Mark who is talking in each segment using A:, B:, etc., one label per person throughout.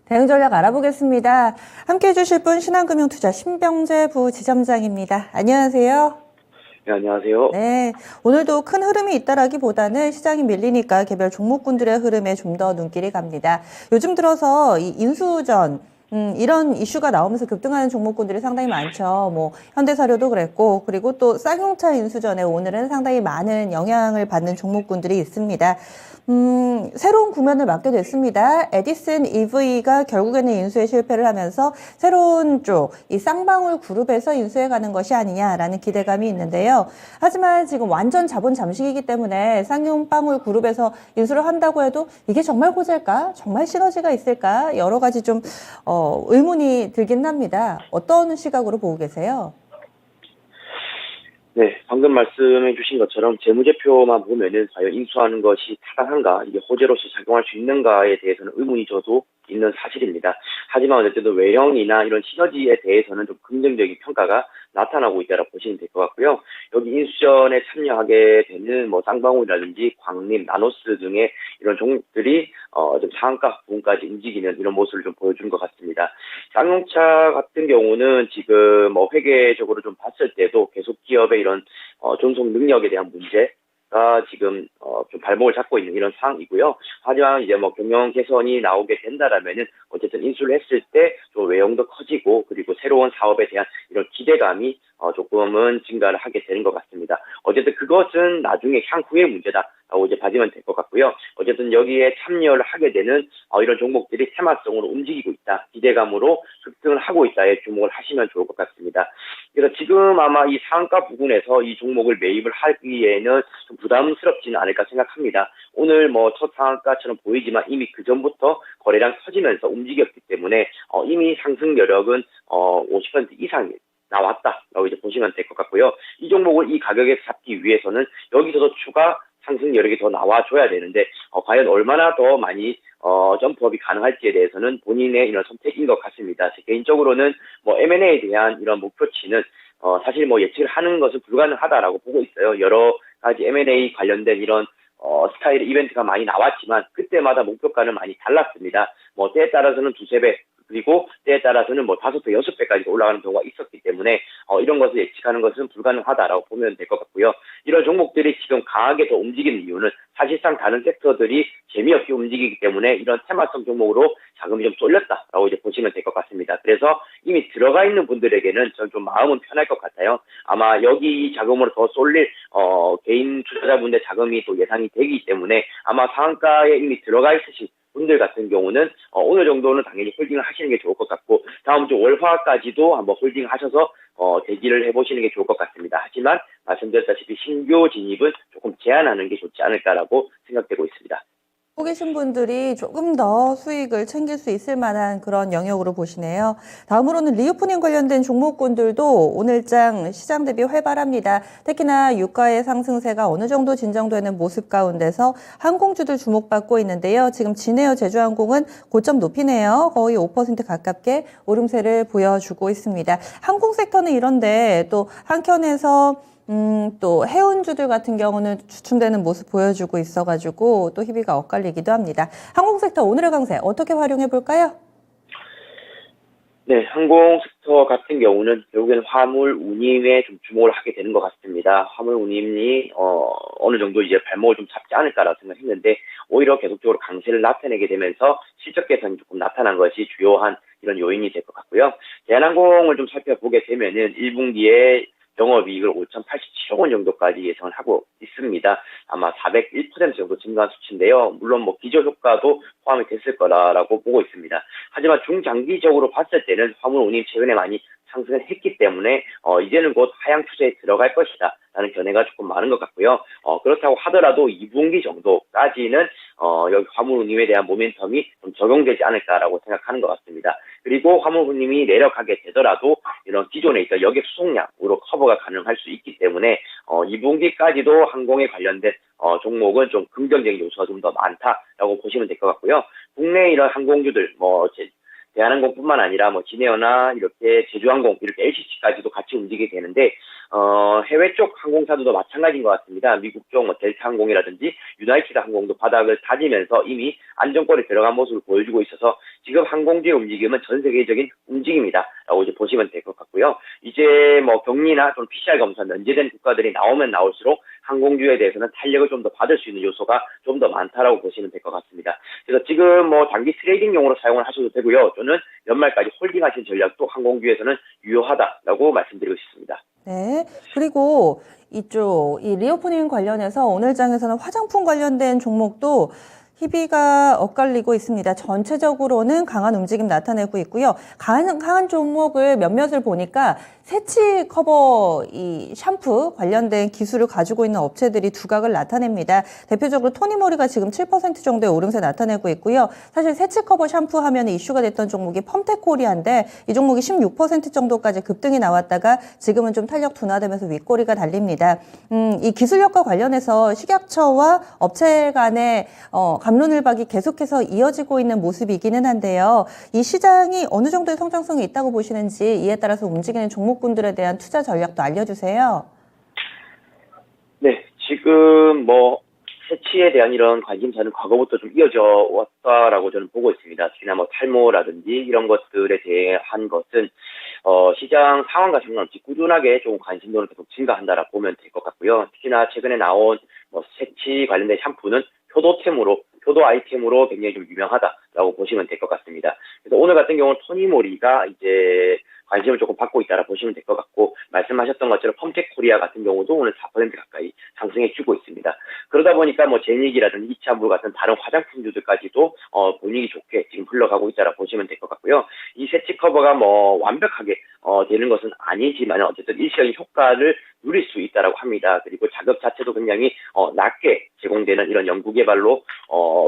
A: 대응 전략 알아보겠습니다. 함께 해주실 분 신한금융투자 신병재 부지점장입니다. 안녕하세요.
B: 네, 안녕하세요.
A: 네, 오늘도 큰 흐름이 있다라기보다는 시장이 밀리니까 개별 종목군들의 흐름에 좀 더 눈길이 갑니다. 요즘 들어서 이 인수전 이런 이슈가 나오면서 급등하는 종목군들이 상당히 많죠. 뭐 현대사료도 그랬고, 그리고 또 쌍용차 인수전에 오늘은 상당히 많은 영향을 받는 종목군들이 있습니다. 새로운 국면을 맞게 됐습니다. 에디슨 EV가 결국에는 인수에 실패를 하면서 새로운 쪽, 이 쌍방울 그룹에서 인수해 가는 것이 아니냐라는 기대감이 있는데요. 하지만 지금 완전 자본 잠식이기 때문에 쌍용방울 그룹에서 인수를 한다고 해도 이게 정말 호재일까? 정말 시너지가 있을까? 여러 가지 좀 의문이 들긴 합니다. 어떤 시각으로 보고 계세요?
B: 네, 방금 말씀해 주신 것처럼 재무제표만 보면은 과연 인수하는 것이 타당한가, 이게 호재로서 작용할 수 있는가에 대해서는 의문이 저도 있는 사실입니다. 하지만 어쨌든 외형이나 이런 시너지에 대해서는 좀 긍정적인 평가가 나타나고 있다고 보시면 될 것 같고요. 여기 인수전에 참여하게 되는 뭐 쌍방울이라든지 광림, 나노스 등의 이런 종목들이 좀 상한가 부분까지 움직이는 이런 모습을 좀 보여준 것 같습니다. 쌍용차 같은 경우는 지금 뭐 회계적으로 좀 봤을 때도 계속 기업의 이런 존속 능력에 대한 문제가 지금 좀 발목을 잡고 있는 이런 상황이고요. 하지만 이제 뭐 경영 개선이 나오게 된다라면은 어쨌든 인수를 했을 때 좀 외형도 커지고, 그리고 새로운 사업에 대한 이런 기대감이 조금은 증가를 하게 되는 것 같습니다. 어쨌든 그것은 나중에 향후의 문제다라고 이제 봐주면 될 것 같고요. 어쨌든 여기에 참여를 하게 되는 이런 종목들이 테마성으로 움직이고 있다, 기대감으로 급등을 하고 있다에 주목을 하시면 좋을 것 같습니다. 그래서 지금 아마 이 상한가 부분에서 이 종목을 매입을 하기에는 좀 부담스럽지는 않을까 생각합니다. 오늘 뭐 첫 상한가처럼 보이지만 이미 그 전부터 거래량 터지면서 움직였기 때문에 이미 상승 여력은 50% 이상 나왔다라고 이제 보시면 될 것 같고요. 이 종목을 이 가격에 잡기 위해서는 여기서도 추가 상승 여력이 더 나와줘야 되는데 과연 얼마나 더 많이 점프업이 가능할지에 대해서는 본인의 이런 선택인 것 같습니다. 제 개인적으로는 뭐 M&A에 대한 이런 목표치는 사실 뭐 예측을 하는 것은 불가능하다라고 보고 있어요. 여러 가지 M&A 관련된 이런 스타일 이벤트가 많이 나왔지만 그때마다 목표가는 많이 달랐습니다. 뭐 때에 따라서는 두세 배, 그리고 때에 따라서는 뭐 5배, 6배까지 올라가는 경우가 있었기 때문에 이런 것을 예측하는 것은 불가능하다라고 보면 될 것 같고요. 이런 종목들이 지금 강하게 더 움직이는 이유는 사실상 다른 섹터들이 재미없게 움직이기 때문에 이런 테마성 종목으로 자금이 좀 쏠렸다라고 이제 보시면 될 것 같습니다. 그래서 이미 들어가 있는 분들에게는 저는 좀 마음은 편할 것 같아요. 아마 여기 자금으로 더 쏠릴 개인 투자자분들 자금이 또 예상이 되기 때문에 아마 상한가에 이미 들어가 있으신 분들 같은 경우는 어느 정도는 당연히 홀딩을 하시는 게 좋을 것 같고, 다음 주 월화까지도 한번 홀딩 하셔서 대기를 해보시는 게 좋을 것 같습니다. 하지만 말씀드렸다시피 신규 진입은 조금 제한하는 게 좋지 않을까라고 생각되고 있습니다.
A: 보고 계신 분들이 조금 더 수익을 챙길 수 있을 만한 그런 영역으로 보시네요. 다음으로는 리오프닝 관련된 종목군들도 오늘장 시장 대비 활발합니다. 특히나 유가의 상승세가 어느 정도 진정되는 모습 가운데서 항공주들 주목받고 있는데요. 지금 진에어 제주항공은 고점 높이네요. 거의 5% 가깝게 오름세를 보여주고 있습니다. 항공 섹터는 이런데 또 한켠에서 또 해운주들 같은 경우는 주춤되는 모습 보여주고 있어가지고 또 희비가 엇갈리기도 합니다. 항공섹터 오늘의 강세 어떻게 활용해 볼까요?
B: 네, 항공 섹터 같은 경우는 결국에는 화물 운임에 좀 주목을 하게 되는 것 같습니다. 화물 운임이 어느 정도 이제 발목을 좀 잡지 않을까라고 생각했는데 오히려 계속적으로 강세를 나타내게 되면서 실적 개선이 조금 나타난 것이 주요한 이런 요인이 될 것 같고요. 대한항공을 좀 살펴보게 되면은 1분기에 영업이익을 5,087억 원 정도까지 예상을 하고 있습니다. 아마 401% 정도 증가한 수치인데요. 물론 뭐 기저효과도 포함이 됐을 거라고 보고 있습니다. 하지만 중장기적으로 봤을 때는 화물 운임 최근에 많이 상승을 했기 때문에 이제는 곧 하향 추세에 들어갈 것이다 라는 견해가 조금 많은 것 같고요. 그렇다고 하더라도 2분기 정도까지는 여기 화물 운임에 대한 모멘텀이 좀 적용되지 않을까라고 생각하는 것 같습니다. 그리고 화물 운임이 내려가게 되더라도 이런 기존에 있던 여객 수송량으로 커버가 가능할 수 있기 때문에 2분기까지도 항공에 관련된 종목은 좀 긍정적인 요소가 좀 더 많다라고 보시면 될 것 같고요. 국내 이런 항공주들 대한항공뿐만 아니라 뭐 진에어나 이렇게 제주항공, 이렇게 LCC까지도 같이 움직이게 되는데 해외 쪽 항공사들도 마찬가지인 것 같습니다. 미국 쪽 뭐 델타 항공이라든지 유나이티드 항공도 바닥을 다지면서 이미 안정권에 들어간 모습을 보여주고 있어서 지금 항공주의 움직임은 전 세계적인 움직임이다라고 이제 보시면 될 것 같고요. 이제 뭐 격리나 좀 PCR 검사 면제된 국가들이 나오면 나올수록 항공주에 대해서는 탄력을 좀 더 받을 수 있는 요소가 좀 더 많다라고 보시면 될 것 같습니다. 그래서 지금 뭐 단기 트레이딩용으로 사용을 하셔도 되고요. 저는 연말까지 홀딩하신 전략도 항공주에서는 유효하다라고 말씀드리고 싶습니다.
A: 네. 그리고 이쪽 이 리오프닝 관련해서 오늘 장에서는 화장품 관련된 종목도 희비가 엇갈리고 있습니다. 전체적으로는 강한 움직임 나타내고 있고요. 강한 종목을 몇몇을 보니까 세치 커버 이 샴푸 관련된 기술을 가지고 있는 업체들이 두각을 나타냅니다. 대표적으로 토니모리가 지금 7% 정도의 오름세 나타내고 있고요. 사실 세치 커버 샴푸 하면 이슈가 됐던 종목이 펌텍코리아인데 이 종목이 16% 정도까지 급등이 나왔다가 지금은 좀 탄력 둔화되면서 윗꼬리가 달립니다. 이 기술 효과 관련해서 식약처와 업체 간의 갑론을박이 계속해서 이어지고 있는 모습이기는 한데요. 이 시장이 어느 정도의 성장성이 있다고 보시는지 이에 따라서 움직이는 종목군들에 대한 투자 전략도 알려주세요.
B: 네, 지금 뭐 세치에 대한 이런 관심사는 과거부터 좀 이어져 왔다라고 저는 보고 있습니다. 특히나 뭐 탈모라든지 이런 것들에 대한 것은 시장 상황과 상관없이 꾸준하게 좀 관심도는 계속 증가한다라고 보면 될 것 같고요. 특히나 최근에 나온 뭐 세치 관련된 샴푸는 효도 아이템으로 굉장히 좀 유명하다라고 보시면 될 것 같습니다. 그래서 오늘 같은 경우는 토니모리가 이제 관심을 조금 받고 있다라 보시면 될 것 같고, 말씀하셨던 것처럼 펌텍코리아 같은 경우도 오늘 4% 가까이 상승해주고 있습니다. 그러다 보니까 뭐 제닉이라든지 이차물 같은 다른 화장품주들까지도 분위기 좋게 지금 흘러가고 있다라 보시면 될 것 같고요. 이 세치 커버가 뭐 완벽하게 되는 것은 아니지만 어쨌든 일시적인 효과를 누릴 수 있다라고 합니다. 그리고 자극 자체도 굉장히 낮게 제공되는 이런 연구 개발로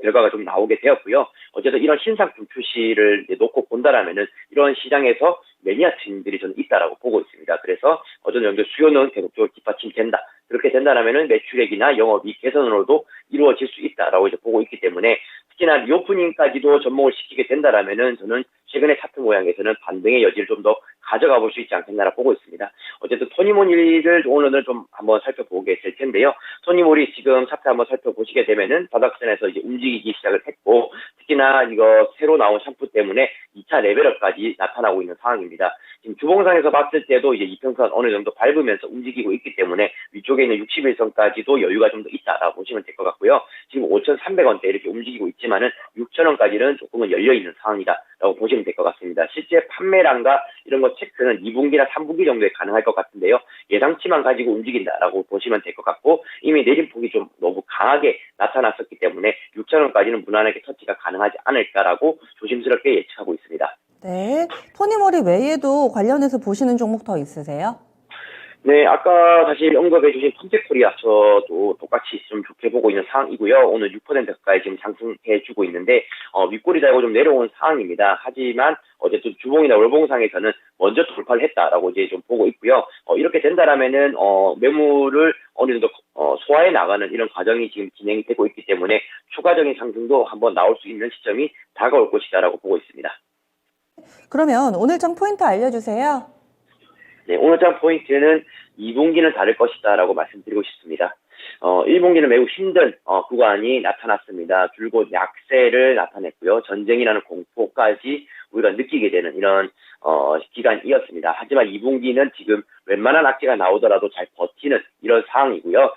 B: 결과가 좀 나오게 되었고요. 어쨌든 이런 신상품 출시를 놓고 본다라면은 이런 시장에서 매니아층들이 저는 있다라고 보고 있습니다. 그래서 어느 정도 수요는 계속적으로 뒷받침된다. 그렇게 된다라면은 매출액이나 영업이익 개선으로도 이루어질 수 있다라고 이제 보고 있기 때문에, 특히나 리오프닝까지도 접목을 시키게 된다라면은 저는 최근의 차트 모양에서는 반등의 여지를 좀 더 가져가 볼 수 있지 않겠나라 보고 있습니다. 어쨌든 토니모리를 오늘은 좀 한번 살펴보게 될 텐데요. 토니모리 지금 차트 한번 살펴보시게 되면은 바닥선에서 이제 움직이기 시작을 했고, 특히나 이거 새로 나온 샴푸 때문에 2차 레벨업까지 나타나고 있는 상황입니다. 지금 주봉상에서 봤을 때도 이제 이평선 어느 정도 밟으면서 움직이고 있기 때문에 위쪽에 있는 61선까지도 여유가 좀 더 있다라고 보시면 될 것 같고요. 지금 5,300원대 이렇게 움직이고 있지만은 6,000원까지는 조금은 열려 있는 상황이다라고 보시면 될 것 같습니다. 실제 판매량과 이런 것 체크는 2분기나 3분기 정도에 가능할 것 같은데요. 예상치만 가지고 움직인다라고 보시면 될 것 같고, 이미 내림폭이 좀 너무 강하게 나타났었기 때문에 6,000원까지는 무난하게 터치가 가능하지 않을까라고 조심스럽게 예측하고 있습니다.
A: 네. 토니모리 외에도 관련해서 보시는 종목 더 있으세요?
B: 네, 아까 사실 언급해 주신 펌텍코리아 저도 똑같이 좀 좋게 보고 있는 상황이고요. 오늘 6% 가까이 지금 상승해 주고 있는데 윗꼬리 달고 좀 내려온 상황입니다. 하지만 어쨌든 주봉이나 월봉상에서는 먼저 돌파를 했다라고 이제 좀 보고 있고요. 이렇게 된다라면은 매물을 어느 정도 소화해 나가는 이런 과정이 지금 진행이 되고 있기 때문에 추가적인 상승도 한번 나올 수 있는 시점이 다가올 것이다라고 보고 있습니다.
A: 그러면 오늘 장 포인트 알려주세요.
B: 네, 오늘 장 포인트는 2분기는 다를 것이다라고 말씀드리고 싶습니다. 1분기는 매우 힘든 구간이 나타났습니다. 줄곧 약세를 나타냈고요. 전쟁이라는 공포까지 우리가 느끼게 되는 이런 기간이었습니다. 하지만 2분기는 지금 웬만한 악재가 나오더라도 잘 버티는 이런 상황이고요.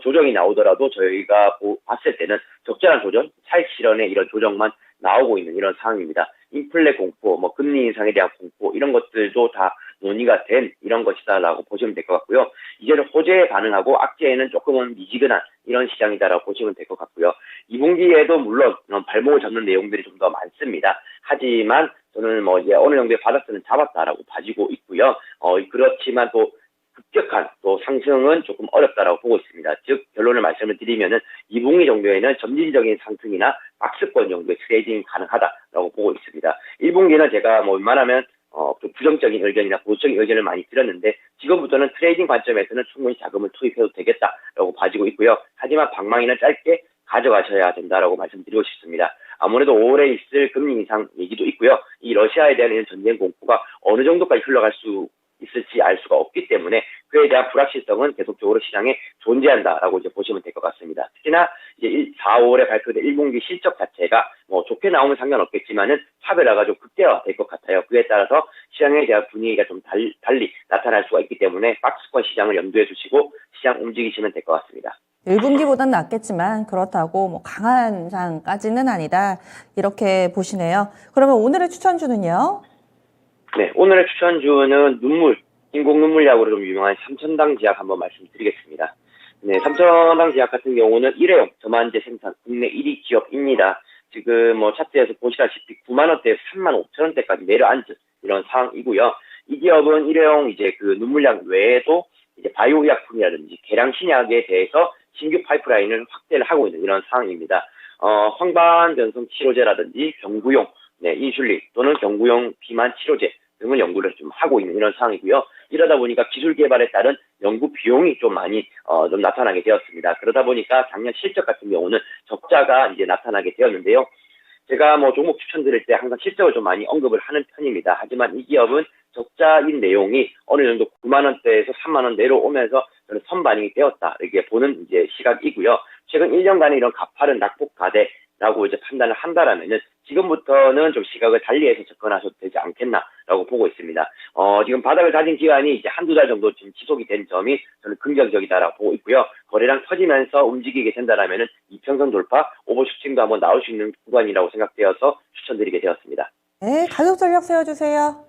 B: 조정이 나오더라도 저희가 봤을 때는 적절한 조정, 차익 실현의 이런 조정만 나오고 있는 이런 상황입니다. 인플레 공포, 뭐 금리 인상에 대한 공포, 이런 것들도 다 논의가 된 이런 것이다라고 보시면 될 것 같고요. 이제는 호재에 반응하고 악재에는 조금은 미지근한 이런 시장이다라고 보시면 될 것 같고요. 2분기에도 물론 발목을 잡는 내용들이 좀 더 많습니다. 하지만 저는 뭐 이제 어느 정도의 바닥선은 잡았다라고 봐지고 있고요. 그렇지만 또 급격한 또 상승은 조금 어렵다라고 보고 있습니다. 즉 결론을 말씀을 드리면은 2분기 정도에는 점진적인 상승이나 박스권 정도의 트레이딩이 가능하다라고 보고 있습니다. 1분기는 제가 뭐 웬만하면 좀 부정적인 의견이나 보수적인 의견을 많이 드렸는데, 지금부터는 트레이딩 관점에서는 충분히 자금을 투입해도 되겠다라고 봐지고 있고요. 하지만 방망이는 짧게 가져가셔야 된다라고 말씀드리고 싶습니다. 아무래도 5월에 있을 금리 인상 얘기도 있고요. 이 러시아에 대한 이런 전쟁 공포가 어느 정도까지 흘러갈 수 있을지 알 수가 없기 때문에 그에 대한 불확실성은 계속적으로 시장에 존재한다라고 이제 보시면 될 것 같습니다. 특히나 이제 4, 5월에 발표된 1분기 실적 자체가 뭐 좋게 나오면 상관없겠지만은 차별화가 좀 극대화될 것 같아요. 그에 따라서 시장에 대한 분위기가 좀 달리 나타날 수가 있기 때문에 박스권 시장을 염두에 두시고 시장 움직이시면 될 것 같습니다.
A: 1분기보다는 낫겠지만 그렇다고 뭐 강한 상까지는 아니다. 이렇게 보시네요. 그러면 오늘의 추천주는요?
B: 네, 오늘의 추천주는 인공 눈물약으로 좀 유명한 삼천당 제약 한번 말씀드리겠습니다. 네, 삼천당 제약 같은 경우는 일회용 저만제 생산 국내 1위 기업입니다. 지금 뭐 차트에서 보시다시피 9만 원대에서 3만 5천 원대까지 내려앉은 이런 상황이고요. 이 기업은 일회용 이제 그 눈물약 외에도 이제 바이오 의약품이라든지 계량 신약에 대해서 신규 파이프라인을 확대를 하고 있는 이런 상황입니다. 황반 변성 치료제라든지 경구용 인슐린 또는 경구용 비만 치료제 등을 연구를 좀 하고 있는 이런 상황이고요. 이러다 보니까 기술 개발에 따른 연구 비용이 좀 많이 좀 나타나게 되었습니다. 그러다 보니까 작년 실적 같은 경우는 적자가 이제 나타나게 되었는데요. 제가 뭐 종목 추천드릴 때 항상 실적을 좀 많이 언급을 하는 편입니다. 하지만 이 기업은 적자인 내용이 어느 정도 9만 원대에서 3만 원 내려오면서 저는 선반영이 되었다 이렇게 보는 이제 시각이고요. 최근 1년간의 이런 가파른 낙폭 과대라고 이제 판단을 한다라면은 지금부터는 좀 시각을 달리해서 접근하셔도 되지 않겠나라고 보고 있습니다. 지금 바닥을 다진 기간이 이제 한두 달 정도 지금 지속이 된 점이 저는 긍정적이다라고 보고 있고요. 거래량 터지면서 움직이게 된다라면은 이평선 돌파, 오버슈팅도 한번 나올 수 있는 구간이라고 생각되어서 추천드리게 되었습니다.
A: 네, 가격 전략 세워주세요.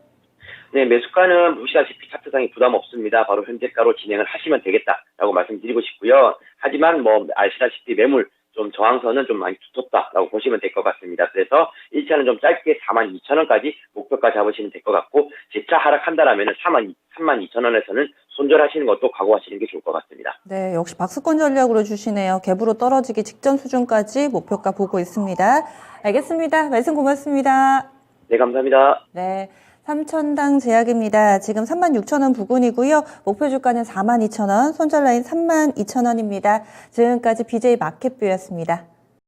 B: 네, 매수가는 보시다시피 차트상이 부담 없습니다. 바로 현재가로 진행을 하시면 되겠다라고 말씀드리고 싶고요. 하지만 뭐 아시다시피 매물 좀 저항선은 좀 많이 두텁다라고 보시면 될 것 같습니다. 그래서 1차는 좀 짧게 42,000원까지 목표가 잡으시면 될 것 같고 재차 하락한다라면 32,000원에서는 손절하시는 것도 각오하시는 게 좋을 것 같습니다.
A: 네, 역시 박스권 전략으로 주시네요. 갭으로 떨어지기 직전 수준까지 목표가 보고 있습니다. 알겠습니다. 말씀 고맙습니다.
B: 네, 감사합니다.
A: 네. 삼천당 제약입니다. 지금 36,000원 부근이고요. 목표 주가는 42,000원, 손절 라인 32,000원입니다. 지금까지 BJ 마켓뷰였습니다.